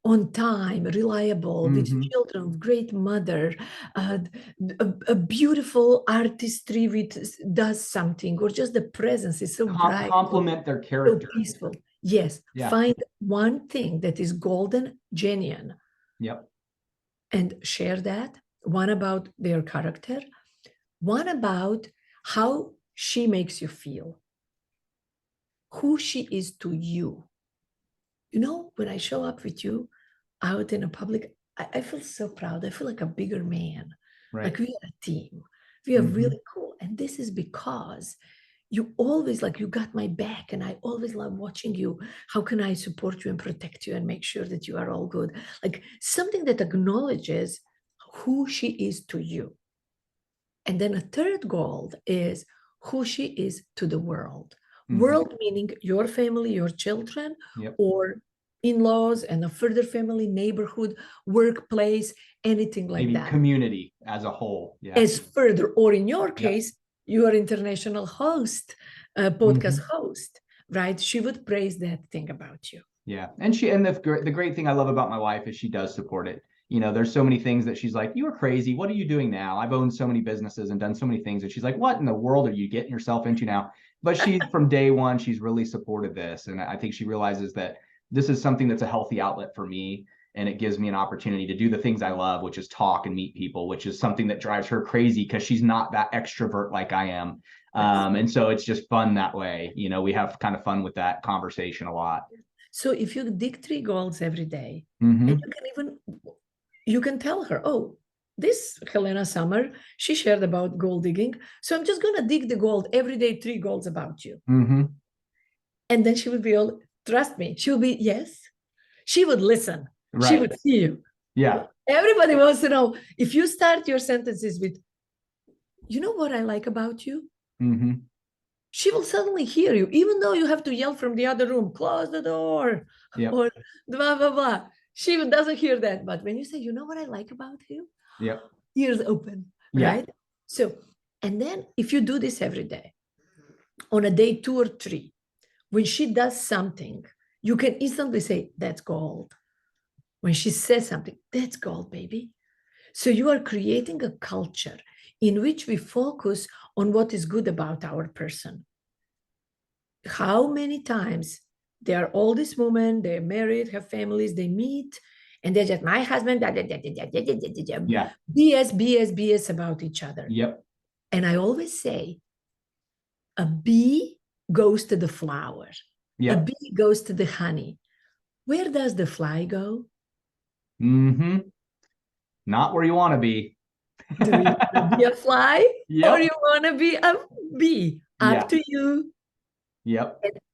Speaker 2: On time, reliable, with children, great mother, a beautiful artistry does something, or just the presence is so bright.
Speaker 1: Compliment their character.
Speaker 2: So peaceful. Yes. Yeah. Find 1 thing that is golden, genuine.
Speaker 1: Yep.
Speaker 2: And share that. 1 about their character. 1 about how she makes you feel. Who she is to you. When I show up with you out in a public, I feel so proud. I feel like a bigger man. Right. Like we are a team. We are really cool. And this is because you always, you got my back, and I always love watching you. How can I support you and protect you and make sure that you are all good? Like something that acknowledges who she is to you. And then a 3rd gold is who she is to the world. World meaning your family, your children, or in-laws and a further family, neighborhood, workplace, anything like that.
Speaker 1: Community as a whole. Yeah.
Speaker 2: As further, or in your case, you are international host, podcast host, right? She would praise that thing about you.
Speaker 1: Yeah. And the great thing I love about my wife is she does support it. There's so many things that she's like, you are crazy. What are you doing now? I've owned so many businesses and done so many things. And she's like, what in the world are you getting yourself into now? But from day one, she's really supported this. And I think she realizes that this is something that's a healthy outlet for me. And it gives me an opportunity to do the things I love, which is talk and meet people, which is something that drives her crazy because she's not that extrovert like I am. And so it's just fun that way. We have kind of fun with that conversation a lot.
Speaker 2: So if you dig 3 golds every day, and you can tell her, oh, this Helena Summer, she shared about gold digging. So I'm just going to dig the gold every day, 3 golds about you. And then she would be all, trust me, she would be, yes. She would listen. Right. She would see you.
Speaker 1: Yeah.
Speaker 2: Everybody wants to know, if you start your sentences with, you know what I like about you? She will suddenly hear you, even though you have to yell from the other room, close the door, or blah, blah, blah. She doesn't hear that. But when you say, you know what I like about you? Ears open, right? So, and then if you do this every day, on a day 2 or 3, when she does something, you can instantly say, that's gold. When she says something, that's gold, baby. So you are creating a culture in which we focus on what is good about our person. How many times they are all these women, they're married, have families, they meet, and they're just, my husband, BS, BS, BS about each other. And I always say, a bee goes to the flower. A bee goes to the honey. Where does the fly go?
Speaker 1: Not where you want to be.
Speaker 2: Do you want to be a fly? Or you want to be a bee? Up to you.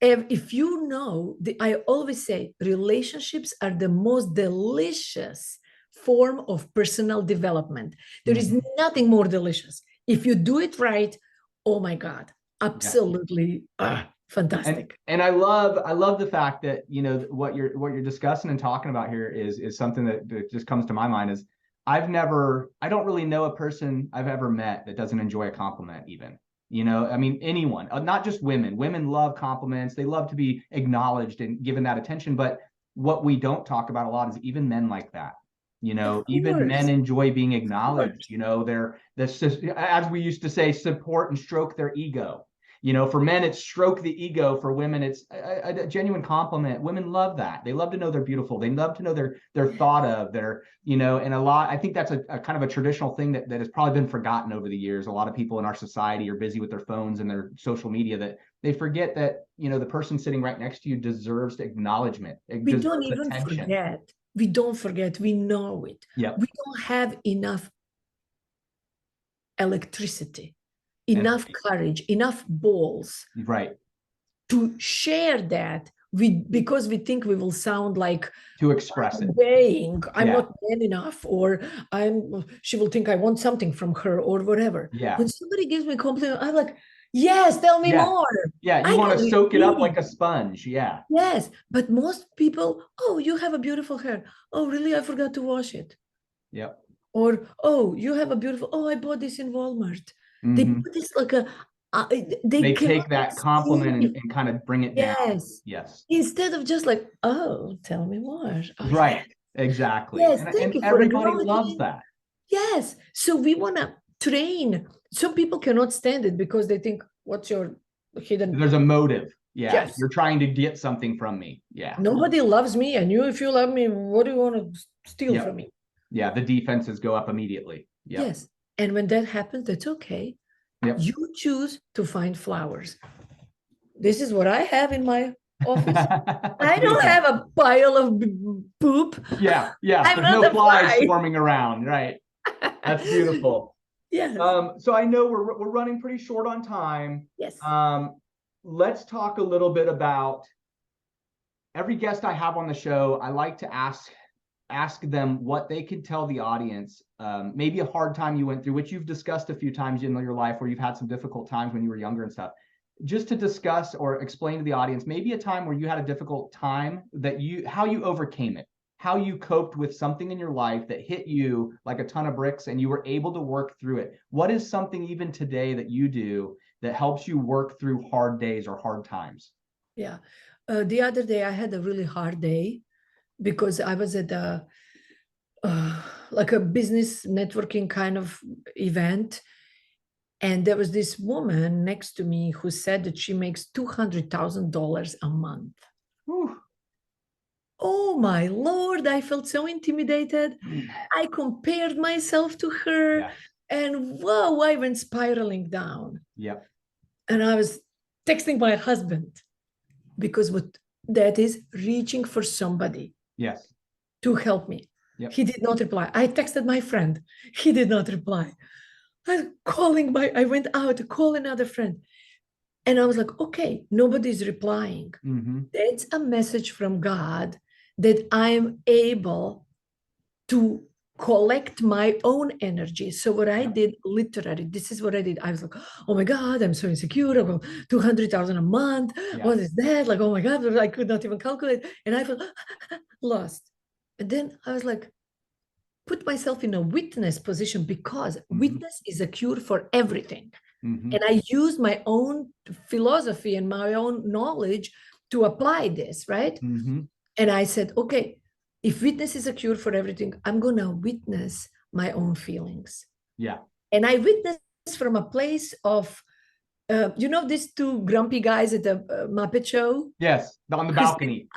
Speaker 2: And if you know, I always say relationships are the most delicious form of personal development. There is nothing more delicious. If you do it right, oh my God, absolutely fantastic.
Speaker 1: And I love the fact that, what you're discussing and talking about here is something that just comes to my mind is I don't really know a person I've ever met that doesn't enjoy a compliment even. Anyone, not just women. Women love compliments. They love to be acknowledged and given that attention. But what we don't talk about a lot is even men like that. Even men enjoy being acknowledged. They're as we used to say, support and stroke their ego. You know, for men, it's stroke the ego. For women, it's a genuine compliment. Women love that. They love to know they're beautiful. They love to know they're thought of. They're, you know, and a lot, I think that's a kind of a traditional thing that has probably been forgotten over the years. A lot of people in our society are busy with their phones and their social media that they forget that, you know, the person sitting right next to you deserves acknowledgement. It
Speaker 2: We
Speaker 1: deserves
Speaker 2: don't even
Speaker 1: attention.
Speaker 2: forget. We don't forget. We know it.
Speaker 1: Yep.
Speaker 2: We don't have enough electricity, enough courage, enough balls,
Speaker 1: right,
Speaker 2: to share that because we think we will sound like
Speaker 1: to express it.
Speaker 2: Obeying. I'm not man enough, or she will think I want something from her or whatever.
Speaker 1: Yeah.
Speaker 2: When somebody gives me a compliment, I'm like, yes, tell me more.
Speaker 1: Yeah, you want to soak it up like a sponge. Yeah.
Speaker 2: Yes, but most people, oh, you have a beautiful hair. Oh, really? I forgot to wash it.
Speaker 1: Yep.
Speaker 2: Or, oh, you have a beautiful, oh, I bought this in Walmart. They put this like a,
Speaker 1: they take that compliment and kind of bring it down. Yes.
Speaker 2: Instead of just like, oh, tell me more. Oh,
Speaker 1: right. Exactly.
Speaker 2: Yes,
Speaker 1: and everybody loves that.
Speaker 2: Yes. So we want to train. Some people cannot stand it because they think, what's your hidden?
Speaker 1: There's a motive. Yeah.
Speaker 2: Yes.
Speaker 1: You're trying to get something from me. Yeah.
Speaker 2: Nobody loves me. And you, if you love me, what do you want to steal from me?
Speaker 1: Yeah. The defenses go up immediately. Yep.
Speaker 2: Yes. And when that happens, that's okay. Yep. You choose to find flowers. This is what I have in my office. I don't have a pile of poop.
Speaker 1: Yeah. There's no flies swarming around. Right. That's beautiful.
Speaker 2: Yes.
Speaker 1: So I know we're running pretty short on time.
Speaker 2: Yes.
Speaker 1: Let's talk a little bit about every guest I have on the show. I like to ask them what they can tell the audience, maybe a hard time you went through, which you've discussed a few times in your life where you've had some difficult times when you were younger and stuff. Just to discuss or explain to the audience, maybe a time where you had a difficult time, how you overcame it, how you coped with something in your life that hit you like a ton of bricks and you were able to work through it. What is something even today that you do that helps you work through hard days or hard times?
Speaker 2: Yeah. The other day I had a really hard day because I was at like a business networking kind of event. And there was this woman next to me who said that she makes $200,000 a month.
Speaker 1: Whew.
Speaker 2: Oh my Lord, I felt so intimidated. I compared myself to her and whoa, I went spiraling down.
Speaker 1: Yep.
Speaker 2: And I was texting my husband because what that is, reaching for somebody.
Speaker 1: Yes.
Speaker 2: To help me.
Speaker 1: Yep.
Speaker 2: He did not reply. I texted my friend. He did not reply. I went out to call another friend. And I was like, okay, nobody's replying. That's a message from God that I'm able to collect my own energy. So what I did, literally, this is what I did. I was like, oh my God, I'm so insecure. I got 200,000 a month. What is that? Like, oh my God, I could not even calculate. And I felt lost. And then I was like, put myself in a witness position because witness is a cure for everything. And I used my own philosophy and my own knowledge to apply this, right? And I said, okay, if witness is a cure for everything, I'm going to witness my own feelings.
Speaker 1: Yeah.
Speaker 2: And I witnessed from a place of, you know, these two grumpy guys at the Muppet Show?
Speaker 1: Yes, on the balcony.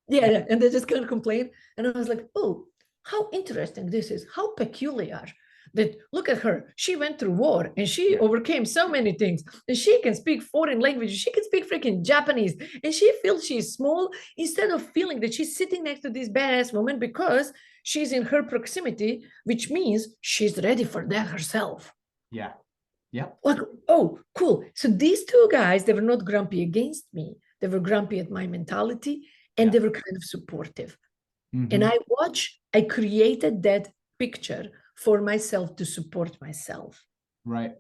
Speaker 2: Yeah, and they just kind of complain. And I was like, oh, how interesting this is. How peculiar that, look at her. She went through war and she overcame so many things. And she can speak foreign languages. She can speak freaking Japanese. And she feels she's small instead of feeling that she's sitting next to this badass woman because she's in her proximity, which means she's ready for that herself.
Speaker 1: Yeah. Yeah.
Speaker 2: Like, oh, cool. So these two guys, they were not grumpy against me. They were grumpy at my mentality. And they were kind of supportive. And I created that picture for myself to support myself.
Speaker 1: Right.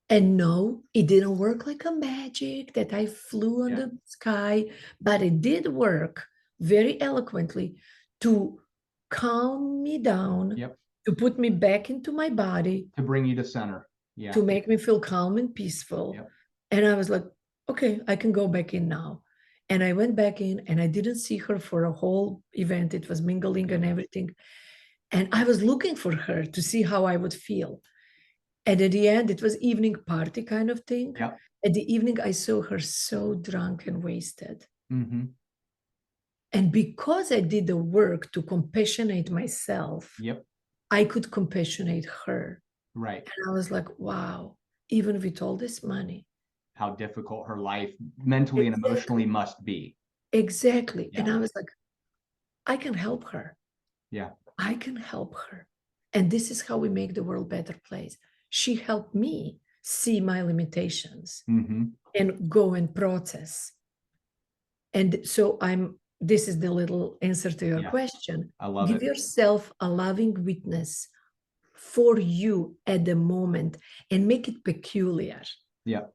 Speaker 2: And no, it didn't work like a magic that I flew on the sky, but it did work very eloquently to calm me down, to put me back into my body.
Speaker 1: To bring you to center. Yeah.
Speaker 2: To make me feel calm and peaceful. And I was like, okay, I can go back in now. And I went back in and I didn't see her for a whole event. It was mingling and everything. And I was looking for her to see how I would feel. And at the end, it was evening party kind of thing.
Speaker 1: Yep.
Speaker 2: At the evening, I saw her so drunk and wasted.
Speaker 1: Mm-hmm.
Speaker 2: And because I did the work to compassionate myself,
Speaker 1: Yep.
Speaker 2: I could compassionate her.
Speaker 1: Right.
Speaker 2: And I was like, wow, even with all this money.
Speaker 1: How difficult her life mentally and emotionally must be.
Speaker 2: Exactly.
Speaker 1: Yeah.
Speaker 2: And I was like, I can help her.
Speaker 1: Yeah.
Speaker 2: I can help her. And this is how we make the world a better place. She helped me see my limitations and go and process. And so this is the little answer to your question.
Speaker 1: I love
Speaker 2: Give
Speaker 1: it.
Speaker 2: yourself a loving witness for you at the moment and make it peculiar.
Speaker 1: Yeah.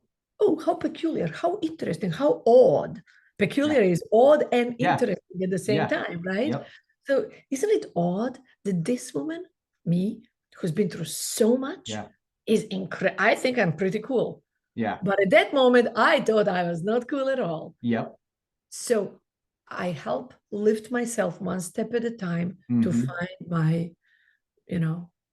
Speaker 2: Oh, how peculiar, how interesting, how odd. Peculiar is odd and interesting at the same time, right?
Speaker 1: Yep.
Speaker 2: So isn't it odd that this woman, me, who's been through so much, is incredible? I think I'm pretty cool.
Speaker 1: Yeah.
Speaker 2: But at that moment, I thought I was not cool at all.
Speaker 1: Yep.
Speaker 2: So I help lift myself one step at a time to find my,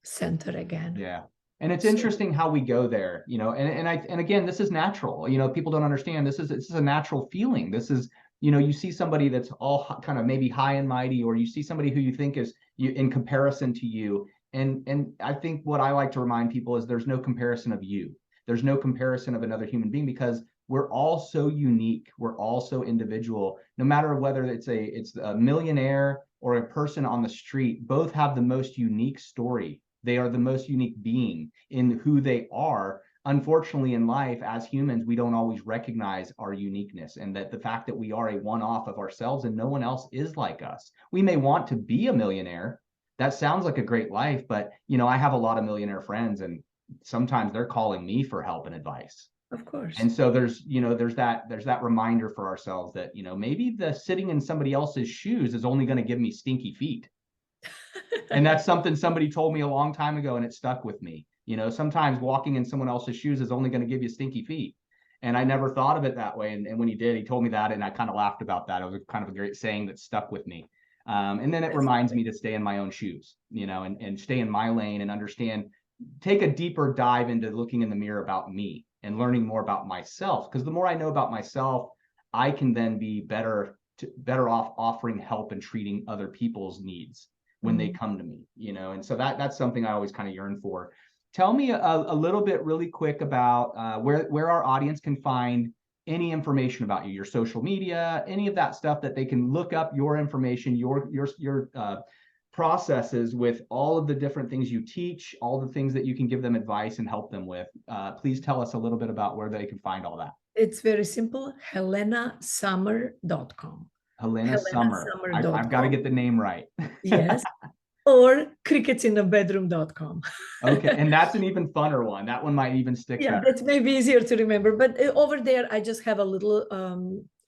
Speaker 2: center again.
Speaker 1: Yeah. And it's interesting how we go there, and again, this is natural. People don't understand this is a natural feeling. This is, you see somebody that's all kind of maybe high and mighty, or you see somebody who you think is in comparison to you. And I think what I like to remind people is there's no comparison of you. There's no comparison of another human being, because we're all so unique. We're all so individual. No matter whether it's a millionaire or a person on the street, both have the most unique story. They are the most unique being in who they are. Unfortunately, in life, as humans, we don't always recognize our uniqueness, and that the fact that we are a one-off of ourselves and no one else is like us. We may want to be a millionaire. That sounds like a great life, but I have a lot of millionaire friends, and sometimes they're calling me for help and advice.
Speaker 2: Of course.
Speaker 1: And so there's that reminder for ourselves that, maybe the sitting in somebody else's shoes is only going to give me stinky feet. And that's something somebody told me a long time ago, and it stuck with me. Sometimes walking in someone else's shoes is only going to give you stinky feet. And I never thought of it that way. And when he told me that, and I kind of laughed about that. It was kind of a great saying that stuck with me. And then it reminds me to stay in my own shoes, and stay in my lane and understand, take a deeper dive into looking in the mirror about me and learning more about myself. Because the more I know about myself, I can then be better off offering help and treating other people's needs when they come to me, and so that's something I always kind of yearn for. Tell me a little bit really quick about where our audience can find any information about you, your social media, any of that stuff that they can look up your information, your processes with all of the different things you teach, all the things that you can give them advice and help them with. Please tell us a little bit about where they can find all that.
Speaker 2: It's very simple, helenasummer.com.
Speaker 1: Helena Summer. I've got to get the name right.
Speaker 2: Yes. Or cricketsinabedroom.com.
Speaker 1: Okay. And that's an even funner one. That one might even stick better.
Speaker 2: That's maybe easier to remember. But over there, I just have a little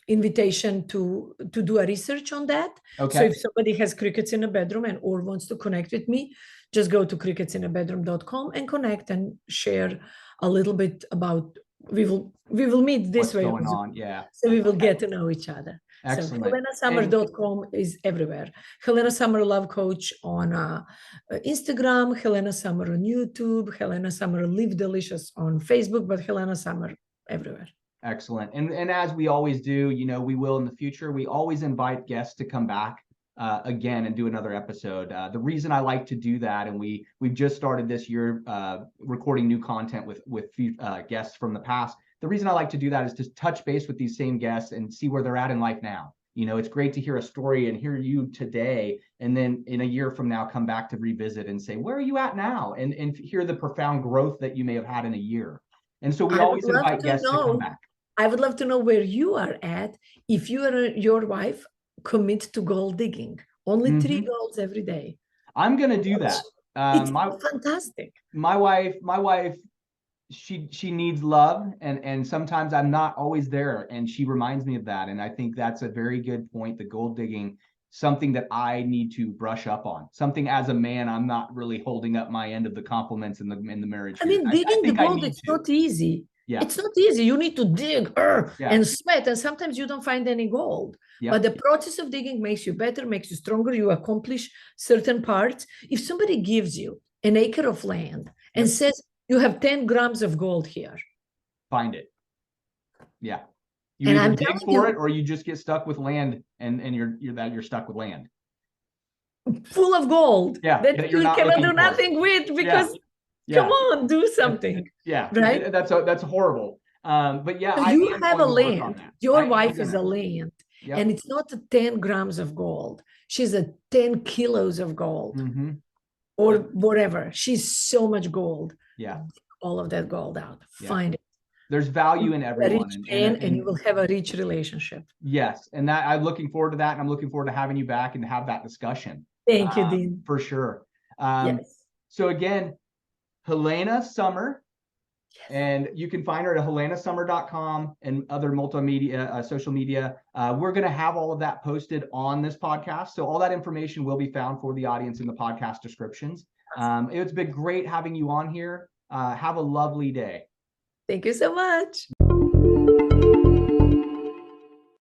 Speaker 2: invitation to do a research on that. Okay. So if somebody has crickets in a bedroom or wants to connect with me, just go to cricketsinabedroom.com and connect and share a little bit about, we will meet this way.
Speaker 1: What's going on? Yeah.
Speaker 2: So we will get to know each other.
Speaker 1: Excellent.
Speaker 2: So HelenaSummer.com is everywhere. Helena Summer Love Coach on Instagram, Helena Summer on YouTube, Helena Summer Live Delicious on Facebook, but Helena Summer everywhere.
Speaker 1: Excellent. And as we always do, we will in the future, we always invite guests to come back again and do another episode. The reason I like to do that, and we've just started this year recording new content with guests from the past. The reason I like to do that is to touch base with these same guests and see where they're at in life now. It's great to hear a story and hear you today, and then in a year from now, come back to revisit and say, where are you at now? And hear the profound growth that you may have had in a year. And so we always invite guests to come back.
Speaker 2: I would love to know where you are at. If you and your wife commit to gold digging, only 3 golds every day.
Speaker 1: I'm going to do that.
Speaker 2: It's fantastic.
Speaker 1: My wife, she needs love, and sometimes I'm not always there, and she reminds me of that. And I think that's a very good point. The gold digging, something that I need to brush up on. Something as a man, I'm not really holding up my end of the compliments in the marriage.
Speaker 2: I mean, digging the gold, it's not easy. Yeah. It's not easy. You need to dig and sweat, and sometimes you don't find any gold. Yep. But the process of digging makes you better, makes you stronger. You accomplish certain parts. If somebody gives you an acre of land and says, You have 10 grams of gold here.
Speaker 1: Find it. Yeah. You
Speaker 2: And
Speaker 1: either
Speaker 2: I'm
Speaker 1: dig
Speaker 2: telling
Speaker 1: for
Speaker 2: you,
Speaker 1: it or you just get stuck with land and you're stuck with land.
Speaker 2: full of gold
Speaker 1: Yeah,
Speaker 2: that
Speaker 1: that
Speaker 2: you
Speaker 1: you're not
Speaker 2: cannot
Speaker 1: looking
Speaker 2: do
Speaker 1: for.
Speaker 2: nothing with because
Speaker 1: Yeah.
Speaker 2: come on, do something.
Speaker 1: Yeah,
Speaker 2: Right?
Speaker 1: that's horrible. But yeah,
Speaker 2: So
Speaker 1: I
Speaker 2: you
Speaker 1: am
Speaker 2: have
Speaker 1: going
Speaker 2: a
Speaker 1: to work on
Speaker 2: land.
Speaker 1: that.
Speaker 2: Your
Speaker 1: I am
Speaker 2: wife is a
Speaker 1: gonna.
Speaker 2: land.
Speaker 1: Yep.
Speaker 2: And it's not 10 grams of gold. She's a 10 kilos of gold
Speaker 1: Mm-hmm.
Speaker 2: or whatever. She's so much gold.
Speaker 1: Yeah.
Speaker 2: All of that gold out.
Speaker 1: Yeah.
Speaker 2: Find it.
Speaker 1: There's value in
Speaker 2: A
Speaker 1: everyone.
Speaker 2: rich man, and you will have a rich relationship.
Speaker 1: Yes. And that I'm looking forward to that. And I'm looking forward to having you back and have that discussion.
Speaker 2: Thank you, Dean.
Speaker 1: For sure.
Speaker 2: Yes.
Speaker 1: So again, Helena Summer.
Speaker 2: Yes.
Speaker 1: And you can find her at helenasummer.com and other multimedia, social media. We're going to have all of that posted on this podcast. So all that information will be found for the audience in the podcast descriptions. It's been great having you on here. Have a lovely day.
Speaker 2: Thank you so much.